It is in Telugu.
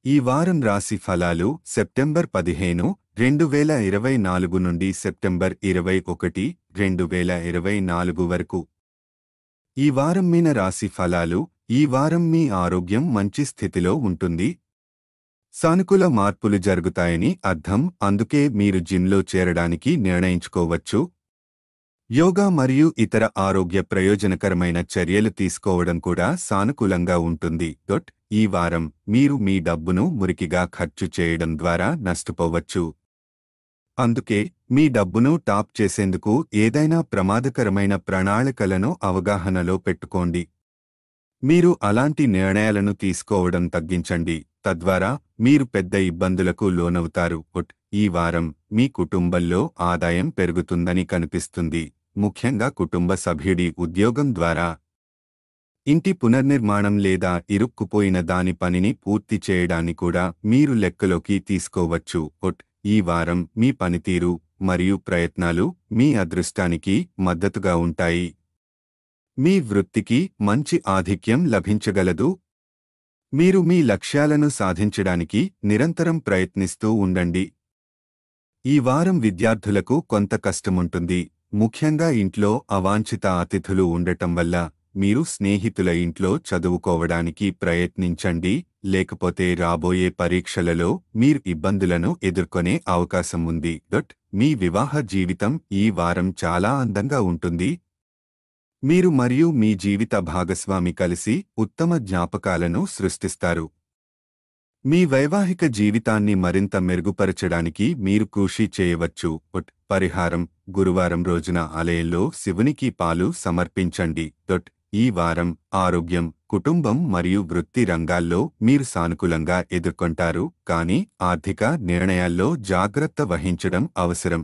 ఈ వారం రాశి ఫలాలు సెప్టెంబర్ 15, 2024 నుండి సెప్టెంబర్ 21, 2024 వరకు. ఈ వారం మీన రాశి ఫలాలు. ఈ వారం మీ ఆరోగ్యం మంచి స్థితిలో ఉంటుంది. సానుకూల మార్పులు జరుగుతాయని అర్థం. అందుకే మీరు జిమ్లో చేరడానికి నిర్ణయించుకోవచ్చు. యోగా మరియు ఇతర ఆరోగ్య ప్రయోజనకరమైన చర్యలు తీసుకోవడం కూడా సానుకూలంగా ఉంటుంది. ఈ వారం మీరు మీ డబ్బును మురికిగా ఖర్చు చేయడం ద్వారా నష్టపోవచ్చు. అందుకే మీ డబ్బును టాప్ చేసేందుకు ఏదైనా ప్రమాదకరమైన ప్రణాళికలను అవగాహనలో పెట్టుకోండి. మీరు అలాంటి నిర్ణయాలను తీసుకోవడం తగ్గించండి. తద్వారా మీరు పెద్ద ఇబ్బందులకు లోనవుతారు. ఈ వారం మీ కుటుంబంలో ఆదాయం పెరుగుతుందని కనిపిస్తుంది. ముఖ్యంగా కుటుంబ సభ్యుడి ఉద్యోగం ద్వారా. ఇంటి పునర్నిర్మాణం లేదా ఇరుక్కుపోయిన దాని పనిని పూర్తి చేయడాన్ని కూడా మీరు లెక్కలోకి తీసుకోవచ్చు. ఈ వారం మీ పనితీరు మరియు ప్రయత్నాలు మీ అదృష్టానికి మద్దతుగా ఉంటాయి. మీ వృత్తికి మంచి ఆధిక్యం లభించగలదు. మీరు మీ లక్ష్యాలను సాధించడానికి నిరంతరం ప్రయత్నిస్తూ ఉండండి. ఈ వారం విద్యార్థులకు కొంత కష్టముంటుంది. ముఖ్యంగా ఇంట్లో అవాంఛిత అతిథులు ఉండటం వల్ల మీరు స్నేహితుల ఇంట్లో చదువుకోవడానికి ప్రయత్నించండి. లేకపోతే రాబోయే పరీక్షలలో మీరు ఇబ్బందులను ఎదుర్కొనే అవకాశం ఉంది. మీ వివాహ జీవితం ఈ వారం చాలా అందంగా ఉంటుంది. మీరు మరియు మీ జీవిత భాగస్వామి కలిసి ఉత్తమ జ్ఞాపకాలను సృష్టిస్తారు. మీ వైవాహిక జీవితాన్ని మరింత మెరుగుపరచడానికి మీరు కృషి చేయవచ్చు. పరిహారం: గురువారం రోజున ఆలయంలో శివునికి పాలు సమర్పించండి. ఈ వారం ఆరోగ్యం, కుటుంబం మరియు వృత్తి రంగాల్లో మీరు సానుకూలంగా ఎదుర్కొంటారు. కానీ ఆర్థిక నిర్ణయాల్లో జాగ్రత్త వహించడం అవసరం.